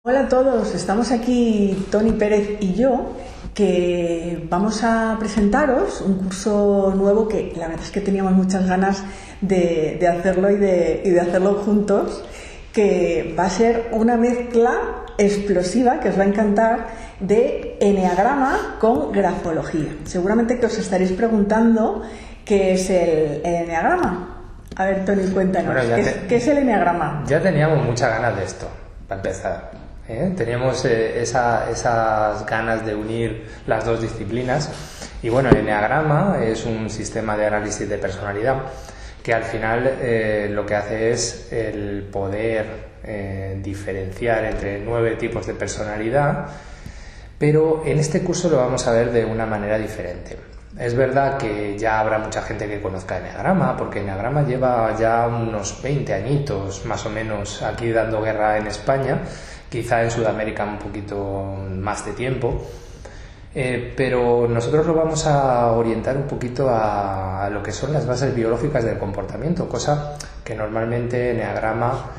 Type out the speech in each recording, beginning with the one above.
Hola a todos, estamos aquí Toni Pérez y yo, que vamos a presentaros un curso nuevo que la verdad es que teníamos muchas ganas de hacerlo y de hacerlo juntos, que va a ser una mezcla explosiva que os va a encantar de eneagrama con grafología. Seguramente que os estaréis preguntando qué es el eneagrama. A ver, Toni, cuéntanos, ¿qué es el eneagrama? Ya teníamos muchas ganas de esto, para empezar. Teníamos esas ganas de unir las dos disciplinas. Y bueno, el eneagrama es un sistema de análisis de personalidad que al final lo que hace es el poder diferenciar entre 9 tipos de personalidad, pero en este curso lo vamos a ver de una manera diferente. Es verdad que ya habrá mucha gente que conozca eneagrama, porque eneagrama lleva ya unos 20 añitos más o menos aquí dando guerra en España, quizá en Sudamérica un poquito más de tiempo, pero nosotros lo vamos a orientar un poquito a lo que son las bases biológicas del comportamiento, cosa que normalmente eneagrama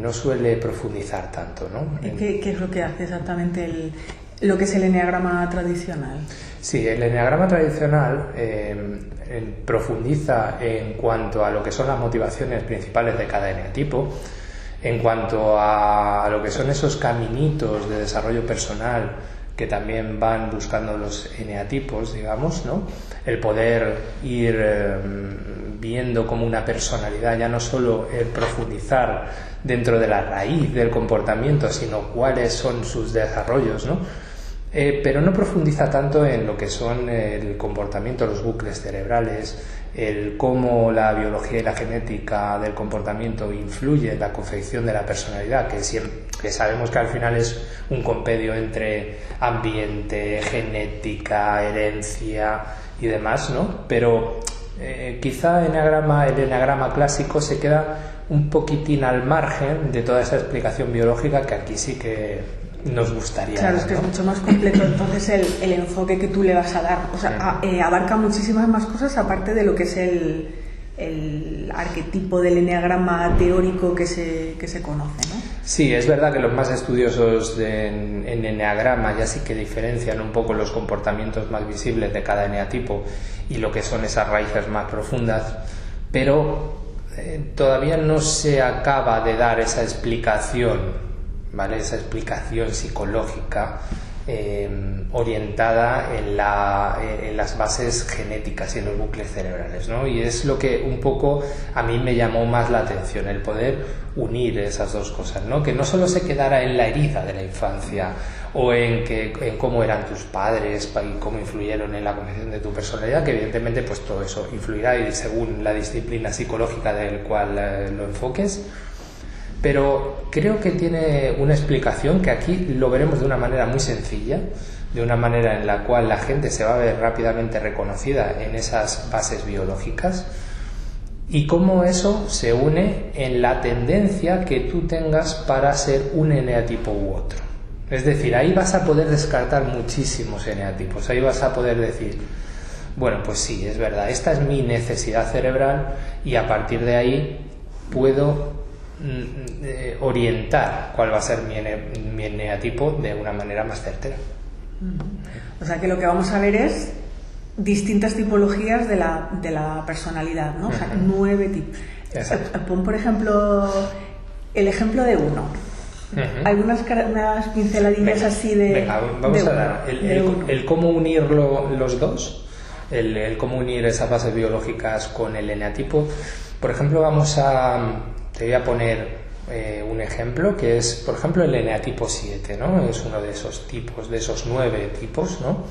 no suele profundizar tanto, ¿no? ¿Qué es lo que hace exactamente lo que es el eneagrama tradicional? Sí, el eneagrama tradicional profundiza en cuanto a lo que son las motivaciones principales de cada eneatipo, en cuanto a lo que son esos caminitos de desarrollo personal que también van buscando los eneatipos, digamos, ¿no? El poder ir viendo como una personalidad, ya no solo el profundizar dentro de la raíz del comportamiento, sino cuáles son sus desarrollos, ¿no? Pero no profundiza tanto en lo que son el comportamiento, los bucles cerebrales, el cómo la biología y la genética del comportamiento influye en la confección de la personalidad, que sabemos que al final es un compendio entre ambiente, genética, herencia y demás, ¿no? Pero quizá el eneagrama clásico se queda un poquitín al margen de toda esa explicación biológica que aquí sí que nos gustaría. Claro, es que es mucho más completo entonces el enfoque que tú le vas a dar. O sea, abarca muchísimas más cosas aparte de lo que es el arquetipo del eneagrama teórico que se conoce, ¿no? Sí, es verdad que los más estudiosos en eneagrama ya sí que diferencian un poco los comportamientos más visibles de cada eneatipo y lo que son esas raíces más profundas, pero todavía no se acaba de dar esa explicación, ¿vale? Esa explicación psicológica orientada en las bases genéticas y en los bucles cerebrales, ¿no? Y es lo que un poco a mí me llamó más la atención, el poder unir esas dos cosas, ¿no? Que no solo se quedara en la herida de la infancia o en cómo eran tus padres y cómo influyeron en la concepción de tu personalidad, que evidentemente pues todo eso influirá y según la disciplina psicológica del cual lo enfoques. Pero creo que tiene una explicación que aquí lo veremos de una manera muy sencilla, de una manera en la cual la gente se va a ver rápidamente reconocida en esas bases biológicas y cómo eso se une en la tendencia que tú tengas para ser un eneatipo u otro. Es decir, ahí vas a poder descartar muchísimos eneatipos, ahí vas a poder decir, bueno, pues sí, es verdad, esta es mi necesidad cerebral y a partir de ahí puedo orientar cuál va a ser mi eneatipo de una manera más certera. O sea que lo que vamos a ver es distintas tipologías de la personalidad, ¿no? O sea, 9 tipos. Pon por ejemplo el ejemplo de uno. Algunas unas pinceladillas así de... Venga, vamos a dar el cómo unir los dos, el cómo unir esas bases biológicas con el eneatipo. Por ejemplo, te voy a poner un ejemplo que es, por ejemplo, el eneatipo 7, ¿no? Es uno de esos tipos, de esos 9 tipos, ¿no?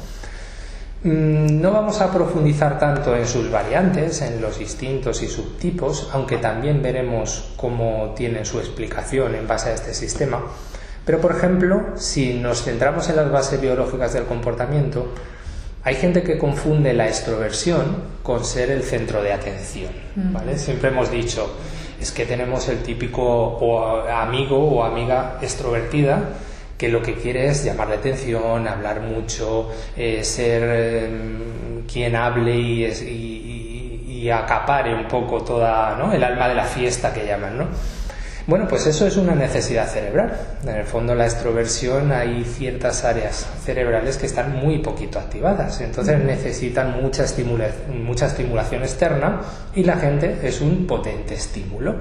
No vamos a profundizar tanto en sus variantes, en los instintos y subtipos, aunque también veremos cómo tienen su explicación en base a este sistema. Pero, por ejemplo, si nos centramos en las bases biológicas del comportamiento, hay gente que confunde la extroversión con ser el centro de atención, ¿vale? Siempre hemos dicho, es que tenemos el típico amigo o amiga extrovertida que lo que quiere es llamar la atención, hablar mucho, ser quien hable y acapare un poco toda, ¿no? El alma de la fiesta que llaman, ¿no? Bueno, pues eso es una necesidad cerebral. En el fondo, la extroversión, hay ciertas áreas cerebrales que están muy poquito activadas, entonces necesitan mucha estimulación externa, y la gente es un potente estímulo.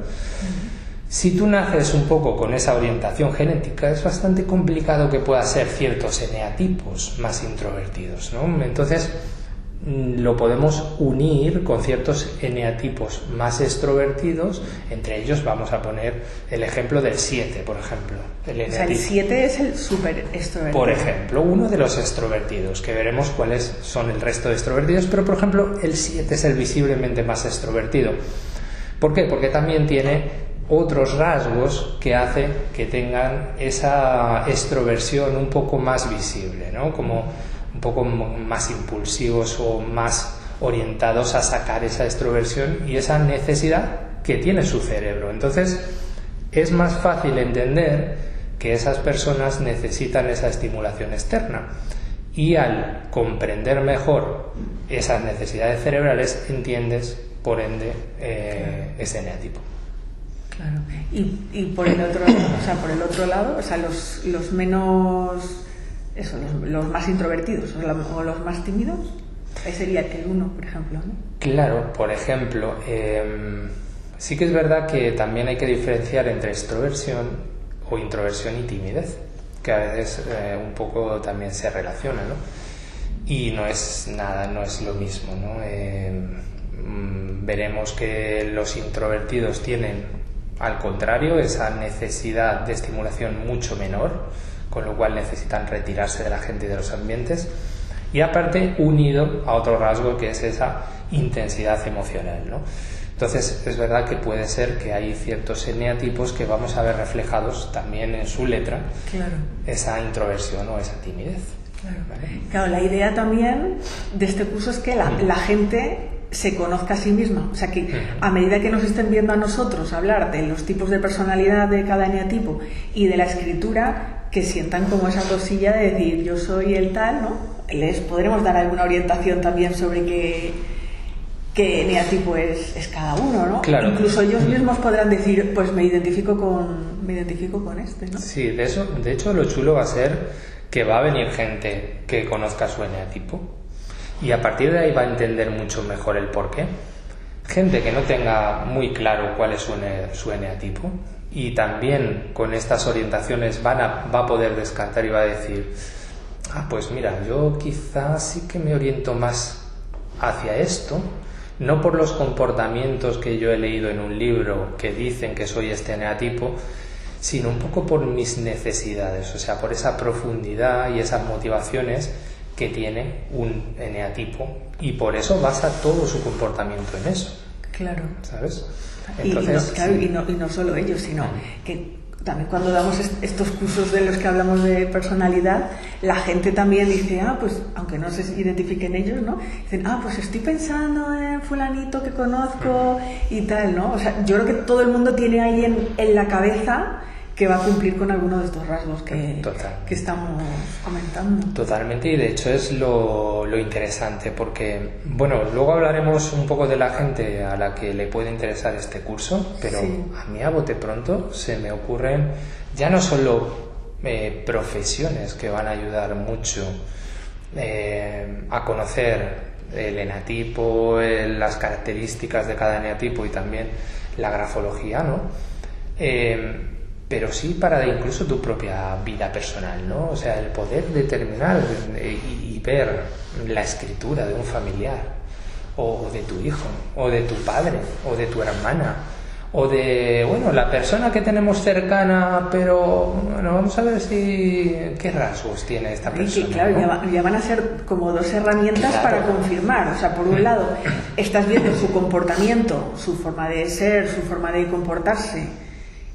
Si tú naces un poco con esa orientación genética, es bastante complicado que puedas ser ciertos eneatipos más introvertidos, ¿no? Entonces lo podemos unir con ciertos eneatipos más extrovertidos. Entre ellos vamos a poner el ejemplo del 7, por ejemplo. O sea, el 7 es el súper extrovertido. Por ejemplo, uno de los extrovertidos, que veremos cuáles son el resto de extrovertidos, pero por ejemplo el 7 es el visiblemente más extrovertido. ¿Por qué? Porque también tiene otros rasgos que hacen que tengan esa extroversión un poco más visible, ¿no? Como un poco más impulsivos o más orientados a sacar esa extroversión y esa necesidad que tiene su cerebro. Entonces, es más fácil entender que esas personas necesitan esa estimulación externa, y al comprender mejor esas necesidades cerebrales, entiendes, por ende, ese eneatipo. Claro. Y por el otro, o sea, por el otro lado, o sea, los menos, eso, los más introvertidos o los más tímidos, ahí sería el 1, por ejemplo, ¿no? Claro, por ejemplo, sí que es verdad que también hay que diferenciar entre extroversión o introversión y timidez, que a veces un poco también se relaciona, ¿no? Y no es lo mismo, ¿no? Veremos que los introvertidos tienen, al contrario, esa necesidad de estimulación mucho menor, con lo cual necesitan retirarse de la gente y de los ambientes, y aparte unido a otro rasgo que es esa intensidad emocional, ¿no? Entonces es verdad que puede ser que hay ciertos eneatipos que vamos a ver reflejados también en su letra, claro, esa introversión o esa timidez. Claro. ¿Vale? Claro, la idea también de este curso es que la gente se conozca a sí misma, o sea que a medida que nos estén viendo a nosotros hablar de los tipos de personalidad de cada eneatipo y de la escritura, que sientan como esa cosilla de decir yo soy el tal, ¿no? Les podremos dar alguna orientación también sobre qué eneatipo es cada uno, ¿no? Claro. Incluso ellos mismos podrán decir, pues me identifico con este, ¿no? Sí, de hecho lo chulo va a ser que va a venir gente que conozca su eneatipo, y a partir de ahí va a entender mucho mejor el porqué. Gente que no tenga muy claro cuál es su eneatipo, y también con estas orientaciones va a poder descartar y va a decir, pues mira, yo quizás sí que me oriento más hacia esto, no por los comportamientos que yo he leído en un libro que dicen que soy este eneatipo, sino un poco por mis necesidades, o sea, por esa profundidad y esas motivaciones que tiene un eneatipo, y por eso basa todo su comportamiento en eso. Claro. ¿Sabes? Entonces, y no solo ellos, sino que también cuando damos estos cursos de los que hablamos de personalidad, la gente también dice, pues aunque no se identifiquen ellos, ¿no? Dicen, pues estoy pensando en fulanito que conozco y tal, ¿no? O sea, yo creo que todo el mundo tiene ahí en la cabeza que va a cumplir con alguno de estos rasgos que estamos comentando. Totalmente, y de hecho es lo interesante, porque, bueno, luego hablaremos un poco de la gente a la que le puede interesar este curso, pero sí, a mí a bote pronto se me ocurren ya no solo profesiones que van a ayudar mucho a conocer el eneatipo, las características de cada eneatipo y también la grafología, ¿no? Pero sí para incluso tu propia vida personal, ¿no? O sea, el poder determinar y ver la escritura de un familiar, o de tu hijo, o de tu padre, o de tu hermana, o de, la persona que tenemos cercana, pero, vamos a ver qué rasgos tiene esta persona. Y claro, ¿no? ya van a ser como dos herramientas, claro, para confirmar. O sea, por un lado, estás viendo su comportamiento, su forma de ser, su forma de comportarse,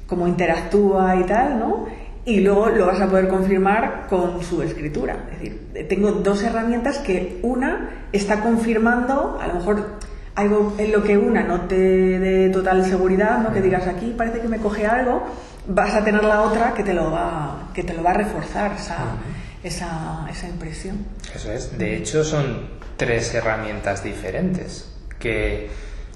cómo interactúa y tal, ¿no? Y luego lo vas a poder confirmar con su escritura. Es decir, tengo dos herramientas que una está confirmando, a lo mejor algo en lo que una no te dé total seguridad, ¿no? Que digas, aquí parece que me coge algo, vas a tener la otra que te lo va a reforzar esa impresión. Eso es. De hecho, son tres herramientas diferentes que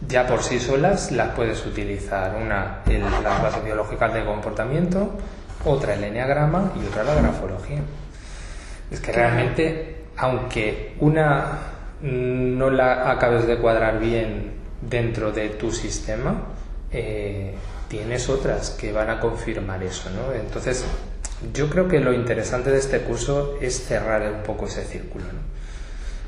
Ya por sí solas las puedes utilizar, una las bases biológicas del comportamiento, otra el eneagrama y otra la grafología. Es que realmente, aunque una no la acabes de cuadrar bien dentro de tu sistema, tienes otras que van a confirmar eso, ¿no? Entonces, yo creo que lo interesante de este curso es cerrar un poco ese círculo, ¿no?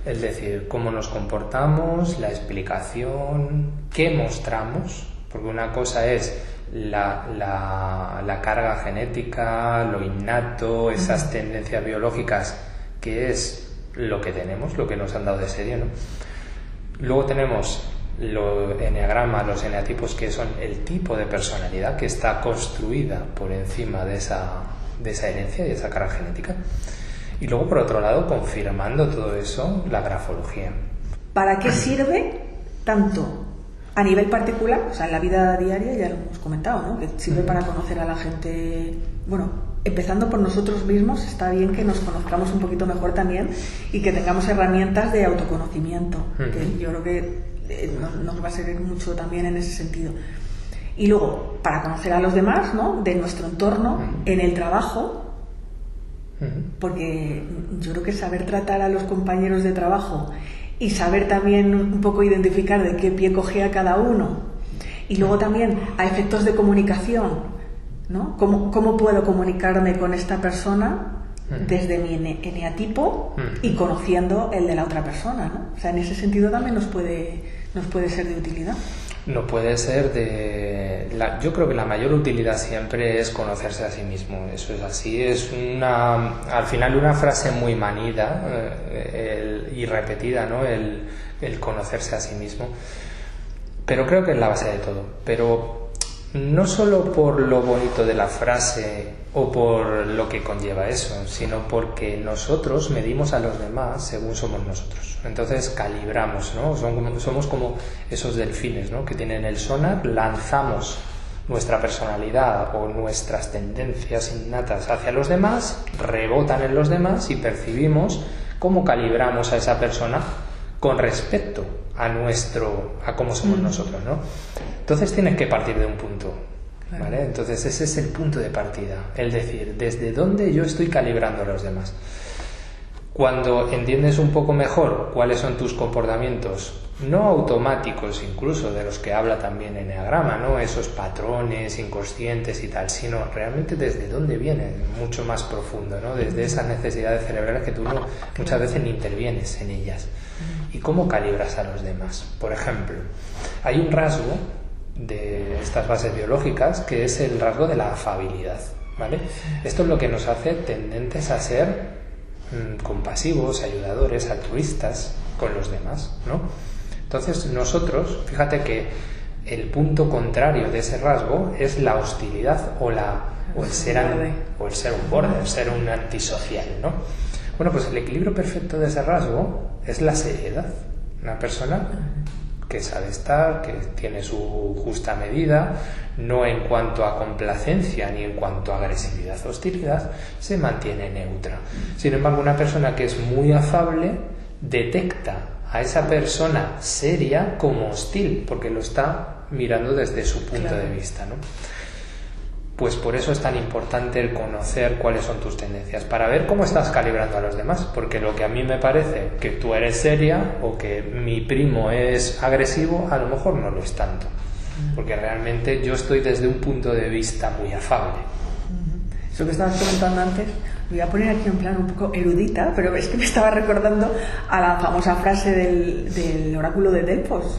Es decir, cómo nos comportamos, la explicación, qué mostramos, porque una cosa es la carga genética, lo innato, esas tendencias biológicas, que es lo que tenemos, lo que nos han dado de serie, ¿no? Luego tenemos los eneagramas, los eneatipos, que son el tipo de personalidad que está construida por encima de esa herencia y de esa carga genética. Y luego, por otro lado, confirmando todo eso, la grafología. ¿Para qué sirve tanto a nivel particular? O sea, en la vida diaria ya lo hemos comentado, ¿no? Que sirve para conocer a la gente. Bueno, empezando por nosotros mismos, está bien que nos conozcamos un poquito mejor también y que tengamos herramientas de autoconocimiento, que yo creo que nos va a servir mucho también en ese sentido. Y luego, para conocer a los demás, ¿no? De nuestro entorno, en el trabajo. Porque yo creo que saber tratar a los compañeros de trabajo y saber también un poco identificar de qué pie cogea cada uno, y luego también a efectos de comunicación, ¿no? ¿Cómo puedo comunicarme con esta persona desde mi eneatipo y conociendo el de la otra persona, ¿no? O sea, en ese sentido también nos puede ser de utilidad. No puede ser yo creo que la mayor utilidad siempre es conocerse a sí mismo. Eso es así. Es al final una frase muy manida y repetida, ¿no? El conocerse a sí mismo. Pero creo que es la base de todo. Pero no solo por lo bonito de la frase o por lo que conlleva eso, sino porque nosotros medimos a los demás según somos nosotros. Entonces calibramos, ¿no? Somos como esos delfines, ¿no? Que tienen el sonar, lanzamos nuestra personalidad o nuestras tendencias innatas hacia los demás, rebotan en los demás y percibimos cómo calibramos a esa persona con respecto a cómo somos nosotros, ¿no? Entonces tienes que partir de un punto, ¿vale? Entonces ese es el punto de partida, es decir, desde dónde yo estoy calibrando a los demás. Cuando entiendes un poco mejor cuáles son tus comportamientos, no automáticos incluso, de los que habla también Eneagrama, ¿no? Esos patrones inconscientes y tal, sino realmente desde dónde vienen, mucho más profundo, ¿no? Desde esas necesidades cerebrales que tú muchas veces ni intervienes en ellas. ¿Y cómo calibras a los demás? Por ejemplo, hay un rasgo de estas bases biológicas que es el rasgo de la afabilidad, ¿vale? Esto es lo que nos hace tendentes a ser compasivos, ayudadores, altruistas con los demás, ¿no? Entonces nosotros, fíjate que el punto contrario de ese rasgo es la hostilidad o el ser un borde, el ser un antisocial, ¿no? Bueno, pues el equilibrio perfecto de ese rasgo es la seriedad. Una persona que sabe estar, que tiene su justa medida, no en cuanto a complacencia ni en cuanto a agresividad o hostilidad, se mantiene neutra. Sin embargo, una persona que es muy afable detecta a esa persona seria como hostil, porque lo está mirando desde su punto de vista, ¿no? Pues por eso es tan importante el conocer cuáles son tus tendencias, para ver cómo estás calibrando a los demás, porque lo que a mí me parece que tú eres seria o que mi primo es agresivo, a lo mejor no lo es tanto, porque realmente yo estoy desde un punto de vista muy afable. Eso que estabas comentando antes, voy a poner aquí en plan un poco erudita, pero es que me estaba recordando a la famosa frase del oráculo de Delfos,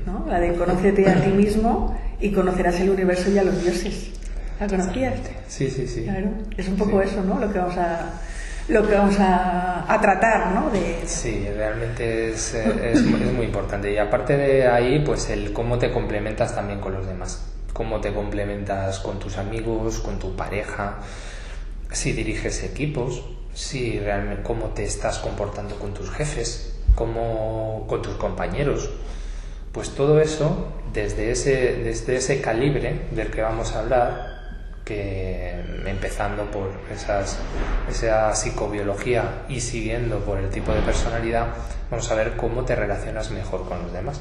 ¿no? La de conócete a ti mismo y conocerás el universo y a los dioses. ¿La conocías? Sí. Claro, es un poco eso, ¿no? Lo que vamos a tratar, ¿no? Sí, realmente es muy importante. Y aparte de ahí, pues el cómo te complementas también con los demás. Cómo te complementas con tus amigos, con tu pareja, si diriges equipos, si realmente cómo te estás comportando con tus jefes, con tus compañeros. Pues todo eso, desde ese calibre del que vamos a hablar, que empezando por esa psicobiología y siguiendo por el tipo de personalidad, vamos a ver cómo te relacionas mejor con los demás.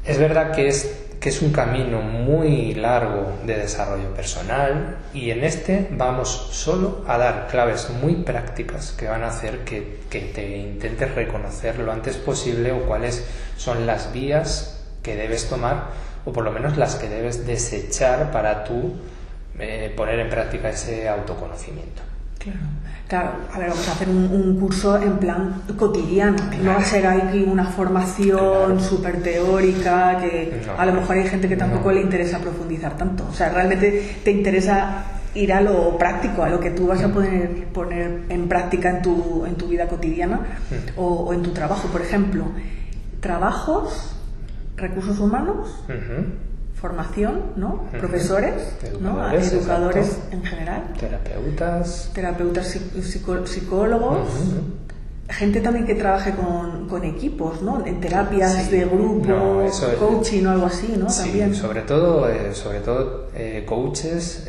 Es verdad que es un camino muy largo de desarrollo personal, y en este vamos solo a dar claves muy prácticas que van a hacer que te intentes reconocer lo antes posible o cuáles son las vías que debes tomar, o por lo menos las que debes desechar para tú poner en práctica ese autoconocimiento. Claro, a ver, vamos a hacer un curso en plan cotidiano, no va a ser aquí una formación súper teórica que a lo mejor hay gente que tampoco le interesa profundizar tanto. O sea, realmente te interesa ir a lo práctico, a lo que tú vas a poder poner en práctica en tu vida cotidiana o en tu trabajo. Por ejemplo, trabajos, recursos humanos, formación, ¿no? Profesores, educadores en general, terapeutas, psicólogos, gente también que trabaje con equipos, ¿no? En terapias de grupo, coaching o algo así, ¿no? Sí, también. sobre todo coaches,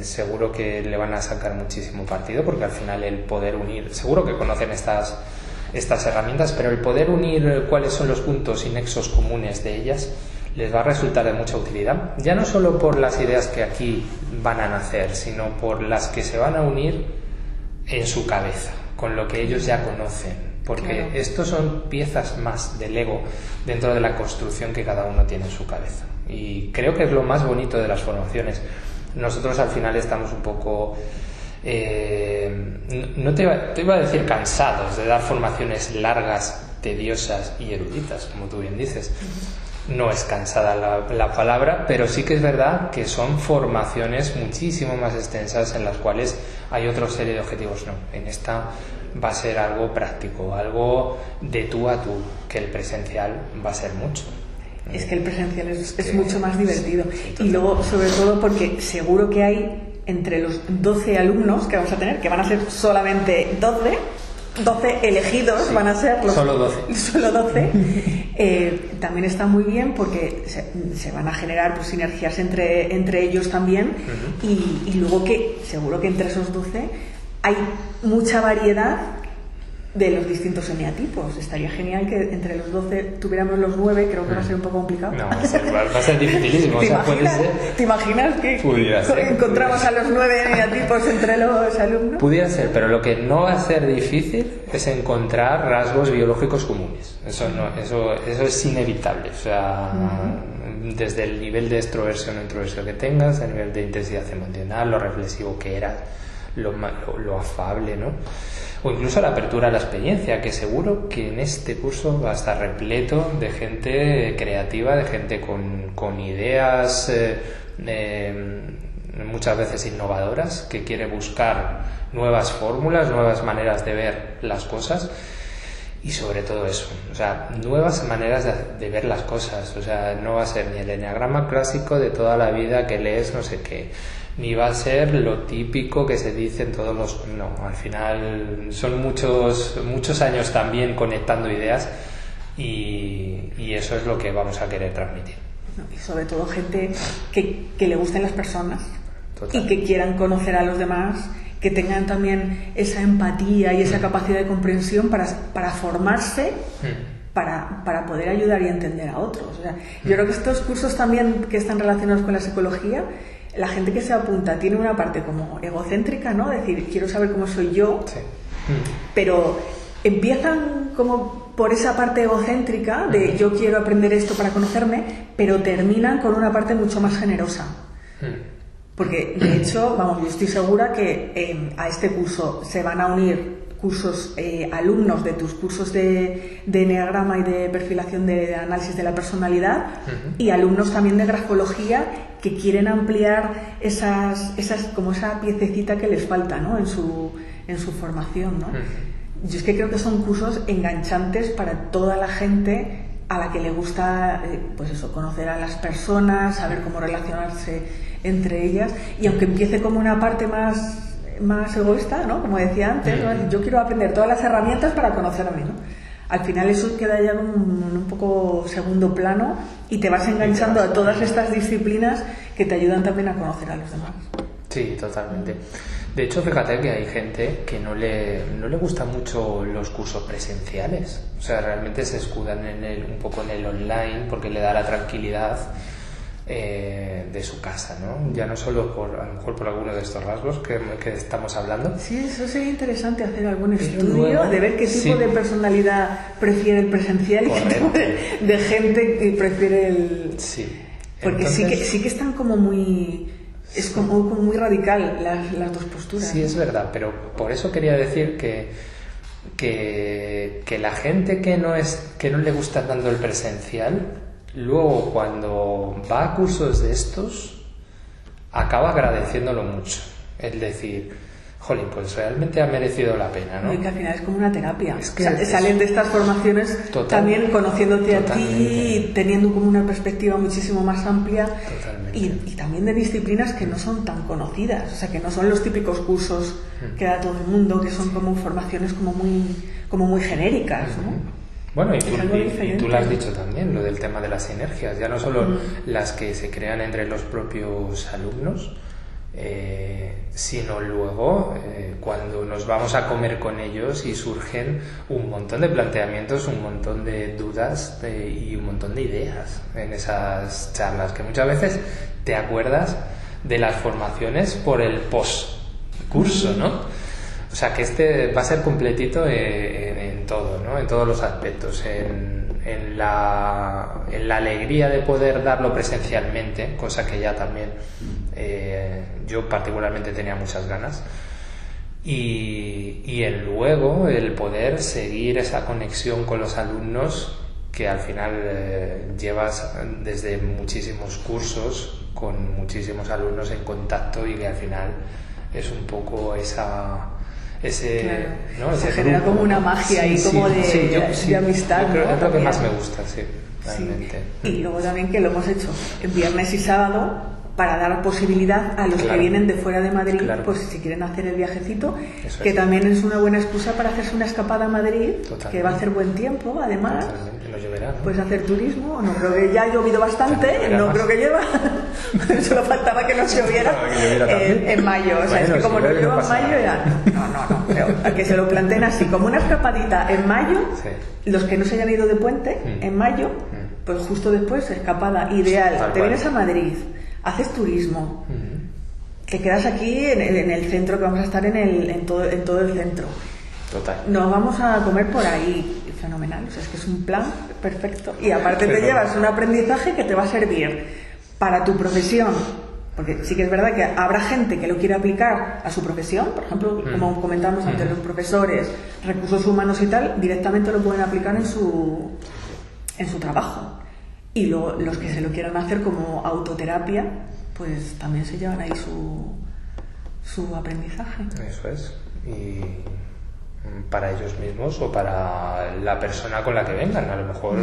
seguro que le van a sacar muchísimo partido, porque al final el poder unir, seguro que conocen estas herramientas, pero el poder unir cuáles son los puntos y nexos comunes de ellas les va a resultar de mucha utilidad, ya no solo por las ideas que aquí van a nacer, sino por las que se van a unir en su cabeza, con lo que ellos ya conocen, porque estos son piezas más del ego dentro de la construcción que cada uno tiene en su cabeza, y creo que es lo más bonito de las formaciones. Nosotros al final estamos un poco no te iba a decir cansados de dar formaciones largas, tediosas y eruditas, como tú bien dices. No es cansada la palabra, pero sí que es verdad que son formaciones muchísimo más extensas en las cuales hay otra serie de objetivos. No, en esta va a ser algo práctico, algo de tú a tú, que el presencial va a ser mucho. Es que el presencial es mucho más divertido. Y luego, sobre todo, porque seguro que hay entre los 12 alumnos que vamos a tener, que van a ser solamente 12 elegidos, van a ser los, solo 12, también está muy bien porque se van a generar pues sinergias entre ellos también, y luego que seguro que entre esos 12 hay mucha variedad de los distintos eneatipos. Estaría genial que entre los 12 tuviéramos los 9, creo que va a ser un poco complicado. No, va a ser dificilísimo. ¿Te imaginas que encontramos a los 9 eneatipos entre los alumnos? Pudiera ser, pero lo que no va a ser difícil es encontrar rasgos biológicos comunes. Eso es inevitable. O sea, desde el nivel de extroversión o introversión que tengas, el nivel de intensidad emocional, lo reflexivo que eras, lo afable, ¿no? O incluso la apertura a la experiencia, que seguro que en este curso va a estar repleto de gente creativa, de gente con ideas muchas veces innovadoras, que quiere buscar nuevas fórmulas, nuevas maneras de ver las cosas, y sobre todo eso, o sea, nuevas maneras de ver las cosas. O sea, no va a ser ni el eneagrama clásico de toda la vida que lees no sé qué, ni va a ser lo típico que se dice en todos los... No, al final son muchos años también conectando ideas, y eso es lo que vamos a querer transmitir. Y sobre todo gente que le gusten las personas. Total. Y que quieran conocer a los demás, que tengan también esa empatía y esa capacidad de comprensión para formarse, para poder ayudar y entender a otros. O sea, yo creo que estos cursos también que están relacionados con la psicología, la gente que se apunta tiene una parte como egocéntrica, ¿no? Es decir, quiero saber cómo soy yo, pero empiezan como por esa parte egocéntrica de yo quiero aprender esto para conocerme, pero terminan con una parte mucho más generosa. Porque, de hecho, yo estoy segura que a este curso se van a unir cursos, alumnos de tus cursos de eneagrama y de perfilación de análisis de la personalidad, y alumnos también de grafología que quieren ampliar esas como esa piececita que les falta, ¿no? en su formación, ¿no? Yo es que creo que son cursos enganchantes para toda la gente a la que le gusta pues eso, conocer a las personas, saber cómo relacionarse entre ellas, y aunque empiece como una parte más egoísta, ¿no? Como decía antes, ¿no? Yo quiero aprender todas las herramientas para conocerme, ¿no? Al final eso queda ya como un poco segundo plano, y te vas enganchando a todas estas disciplinas que te ayudan también a conocer a los demás. Sí, totalmente. De hecho, fíjate que hay gente que no le gustan mucho los cursos presenciales. O sea, realmente se escudan un poco en el online porque le da la tranquilidad de su casa, ¿no? Ya no solo a lo mejor por alguno de estos rasgos que estamos hablando. Sí, eso sería interesante hacer algún estudio de ver qué tipo de personalidad prefiere el presencial y qué tipo de gente que prefiere el... Sí. Porque entonces, sí que están como muy... Es como muy radical las dos posturas. Sí, es verdad, pero por eso quería decir que la gente que no le gusta tanto el presencial, luego cuando va a cursos de estos, acaba agradeciéndolo mucho. Es decir, jolín, pues realmente ha merecido la pena, ¿no? Y que al final es como una terapia. Es que salen de estas formaciones también conociéndote a ti, teniendo como una perspectiva muchísimo más amplia y también de disciplinas que no son tan conocidas, o sea, que no son los típicos cursos que da todo el mundo, que son como formaciones como muy genéricas, ¿no? Bueno, y tú lo has dicho también, lo del tema de las sinergias, ya no solo las que se crean entre los propios alumnos, sino luego cuando nos vamos a comer con ellos y surgen un montón de planteamientos, un montón de dudas y un montón de ideas en esas charlas, que muchas veces te acuerdas de las formaciones por el post-curso, ¿no? O sea, que este va a ser completito en todo, ¿no? En todos los aspectos, en la alegría de poder darlo presencialmente, cosa que ya también yo particularmente tenía muchas ganas, y luego el poder seguir esa conexión con los alumnos que al final llevas desde muchísimos cursos con muchísimos alumnos en contacto y que al final es un poco ese, ¿no? Se genera como una magia y como de amistad. Yo creo, ¿no? Es lo que más me gusta, sí, realmente. Sí. Y luego también que lo hemos hecho en viernes y sábado para dar posibilidad a los que vienen de fuera de Madrid, pues si quieren hacer el viajecito, que también es una buena excusa para hacerse una escapada a Madrid, que va a hacer buen tiempo, además. No lloverá, ¿no? Puedes hacer turismo, no creo que ya ha llovido bastante, no creo que llueva, solo faltaba que no lloviera en mayo, o sea, es que como no llueva en mayo ya... No, pero a que se lo planteen así, como una escapadita en mayo, los que no se hayan ido de puente, en mayo, pues justo después, escapada ideal, te vienes a Madrid, haces turismo, te quedas aquí en el centro, que vamos a estar en todo el centro. Total. Nos vamos a comer por ahí, fenomenal, o sea, es que es un plan perfecto. Y aparte te llevas un aprendizaje que te va a servir para tu profesión, porque sí que es verdad que habrá gente que lo quiere aplicar a su profesión, por ejemplo, como comentamos antes, los profesores, recursos humanos y tal, directamente lo pueden aplicar en su trabajo. Y luego los que se lo quieran hacer como autoterapia, pues también se llevan ahí su aprendizaje. Eso es. Y para ellos mismos o para la persona con la que vengan. A lo mejor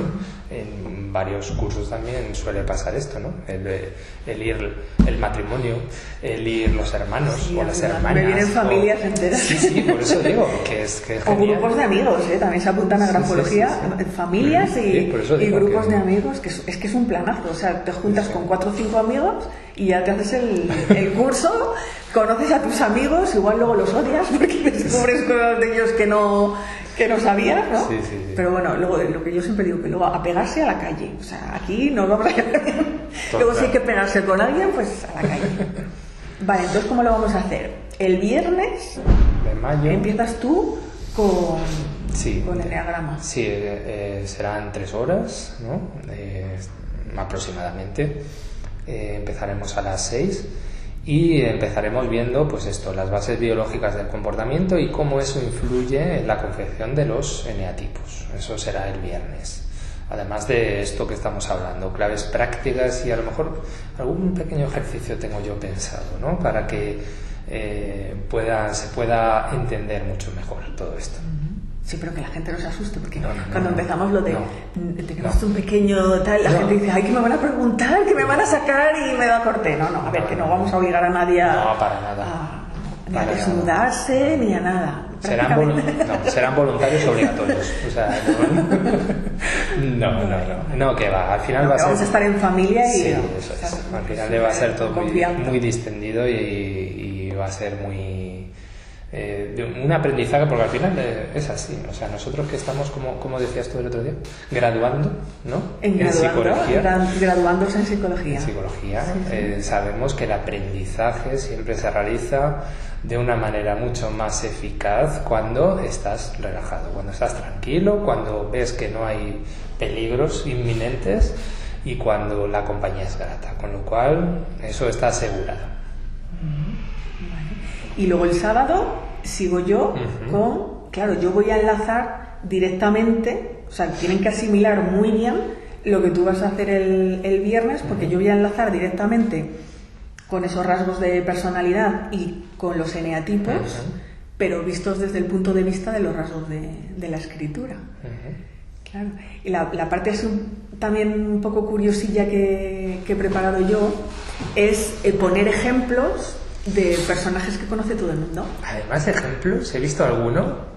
en varios cursos también suele pasar esto, ¿no? El ir el matrimonio, el ir los hermanos o las hermanas. Me vienen familias enteras. Sí, por eso digo que es o grupos de amigos, también se apuntan a grafología, familias y grupos de amigos, que es un planazo. O sea, te juntas con 4 o 5 amigos y ya te haces el curso, conoces a tus amigos, igual luego los odias porque descubres cosas de ellos que no sabías, ¿no? Sí. Pero bueno, luego lo que yo siempre digo, que luego a pegarse a la calle. O sea, aquí nos vamos a quedar bien. Luego si hay que pegarse con alguien, pues a la calle. Vale, entonces ¿cómo lo vamos a hacer? El viernes de mayo empiezas tú con el enneagrama. Sí, serán 3 horas, ¿no? Aproximadamente. Empezaremos a las 6 y empezaremos viendo pues las bases biológicas del comportamiento y cómo eso influye en la confección de los eneatipos. Eso será el viernes. Además de esto que estamos hablando, claves prácticas y a lo mejor algún pequeño ejercicio tengo yo pensado, ¿no? Para que se pueda entender mucho mejor todo esto. Sí, pero que la gente no se asuste, porque cuando empezamos lo de tenemos un pequeño tal, la gente dice, ay, que me van a preguntar, que me van a sacar y me da corte. A ver, que no vamos a obligar a nadie ni a desnudarse ni a nada. Serán voluntarios obligatorios. O sea, no, que va. Al final vamos a estar en familia y... Sí, eso es. Al final va a ser todo muy distendido y va a ser muy... de un aprendizaje, porque al final es así. O sea, nosotros que estamos, como decías tú el otro día, graduando, ¿no? En psicología. Graduándose en psicología. En psicología, sí. Sabemos que el aprendizaje siempre se realiza de una manera mucho más eficaz cuando estás relajado, cuando estás tranquilo, cuando ves que no hay peligros inminentes y cuando la compañía es grata, con lo cual eso está asegurado. Y luego el sábado sigo yo con... Claro, yo voy a enlazar directamente, o sea, tienen que asimilar muy bien lo que tú vas a hacer el viernes, porque yo voy a enlazar directamente con esos rasgos de personalidad y con los eneatipos, pero vistos desde el punto de vista de los rasgos de la escritura. Claro. Y la parte también un poco curiosilla que he preparado yo es poner ejemplos de personajes que conoce todo el mundo. Además, ejemplos, he visto alguno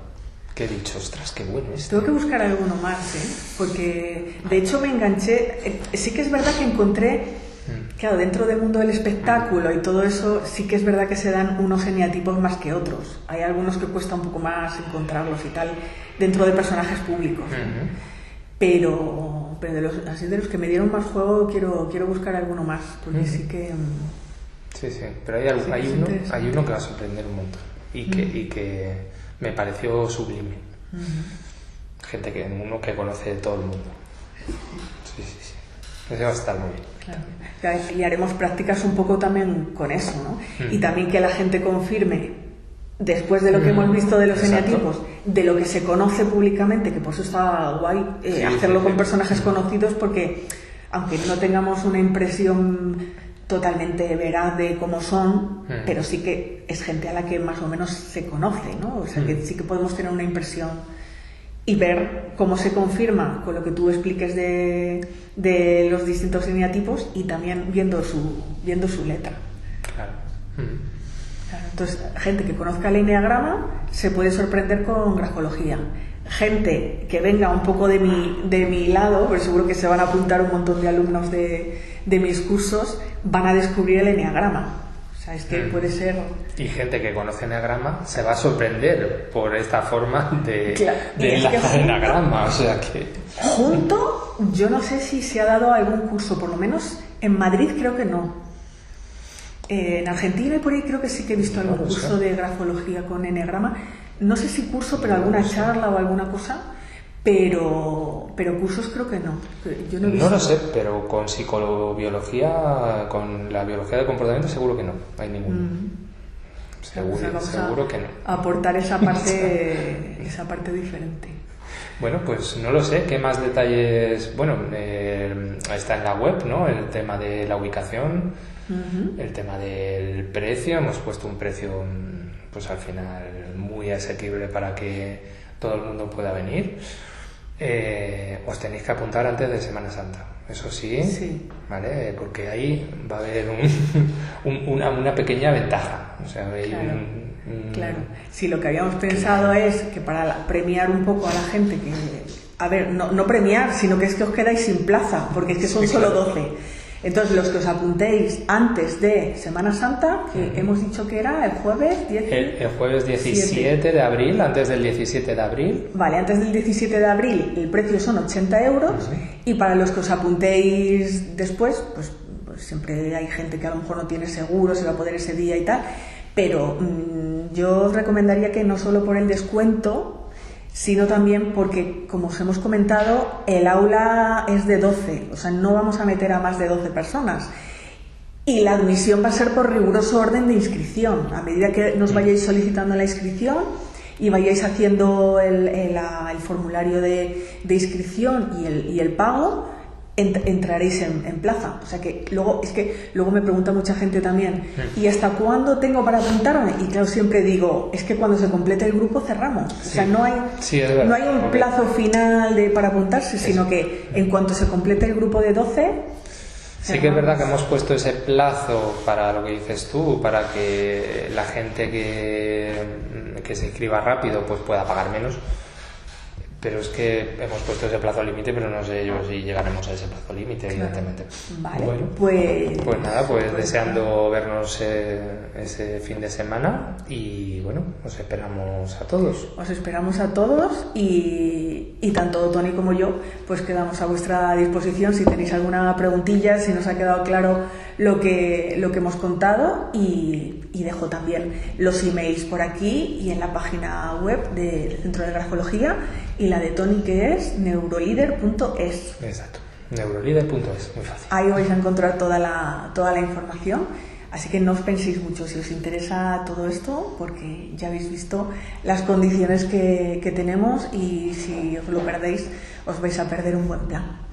que he dicho, ostras, qué bueno este. Tengo que buscar alguno más, porque de hecho me enganché. Sí que es verdad que encontré, claro, dentro del mundo del espectáculo y todo eso, sí que es verdad que se dan unos eneatipos más que otros. Hay algunos que cuesta un poco más encontrarlos y tal, dentro de personajes públicos. Pero de los que me dieron más juego, quiero buscar alguno más, porque sí que... Sí, pero hay uno que va a sorprender un montón y que me pareció sublime. Uno que conoce todo el mundo. Sí. Ese va a estar muy bien. Claro. Y haremos prácticas un poco también con eso, ¿no? Y también que la gente confirme, después de lo que hemos visto de los eneatipos, de lo que se conoce públicamente, que por eso está guay hacerlo con personajes conocidos, porque aunque no tengamos una impresión totalmente veraz de cómo son, pero sí que es gente a la que más o menos se conoce, ¿no? O sea, que sí que podemos tener una impresión y ver cómo se confirma con lo que tú expliques de los distintos eneatipos y también viendo su letra. Claro. Claro, entonces, gente que conozca el eneagrama se puede sorprender con grafología. Gente que venga un poco de mi lado, porque seguro que se van a apuntar un montón de alumnos de mis cursos, van a descubrir el eneagrama. O sea, es que puede ser... Y gente que conoce eneagrama se va a sorprender por esta forma de enlazar eneagrama. O sea que... Junto, yo no sé si se ha dado algún curso, por lo menos en Madrid creo que no. En Argentina y por ahí creo que sí que he visto algún curso de grafología con eneagrama. No sé si curso, pero alguna charla o alguna cosa, pero cursos creo que no. Yo no he visto. No lo sé, pero con psicobiología, con la biología del comportamiento seguro que no hay ninguno. Seguro que no. Aportar esa parte diferente. Bueno, pues no lo sé, ¿qué más detalles? Bueno, está en la web, ¿no? El tema de la ubicación, el tema del precio, hemos puesto un precio, pues al final muy asequible para que todo el mundo pueda venir. Os tenéis que apuntar antes de Semana Santa, eso sí. ¿Vale? Porque ahí va a haber una pequeña ventaja. O sea, claro. Si lo que habíamos pensado es que para premiar un poco a la gente que... A ver, no premiar, sino que es que os quedáis sin plaza, porque es que son solo 12. Entonces, los que os apuntéis antes de Semana Santa, que hemos dicho que era el jueves 10... El jueves 17 de abril, antes del 17 de abril. Vale, antes del 17 de abril el precio son 80 euros y para los que os apuntéis después, pues siempre hay gente que a lo mejor no tiene seguro, se va a poder ese día y tal, pero yo os recomendaría que no solo por el descuento, sino también porque, como os hemos comentado, el aula es de 12, o sea, no vamos a meter a más de 12 personas. Y la admisión va a ser por riguroso orden de inscripción. A medida que nos vayáis solicitando la inscripción y vayáis haciendo el formulario de inscripción y el pago, entraréis en plaza. O sea que luego me pregunta mucha gente también, ¿y hasta cuándo tengo para apuntarme? Y claro, siempre digo, es que cuando se complete el grupo cerramos. O sea, no hay un plazo final para apuntarse, sino que en cuanto se complete el grupo de 12... Sí que es verdad que hemos puesto ese plazo para lo que dices tú, para que la gente que se inscriba rápido pues pueda pagar menos. Pero es que hemos puesto ese plazo límite, pero no sé yo si llegaremos a ese plazo límite, evidentemente. Vale, bueno, pues nada, pues deseando vernos ese fin de semana y bueno, os esperamos a todos. Os esperamos a todos y tanto Tony como yo pues quedamos a vuestra disposición si tenéis alguna preguntilla, si nos ha quedado claro lo que hemos contado y dejo también los emails por aquí y en la página web del Centro de Grafología y la de Tony que es neurolider.es. Exacto, neurolider.es, muy fácil. Ahí vais a encontrar toda la información, así que no os penséis mucho si os interesa todo esto porque ya habéis visto las condiciones que tenemos y si os lo perdéis os vais a perder un buen plan.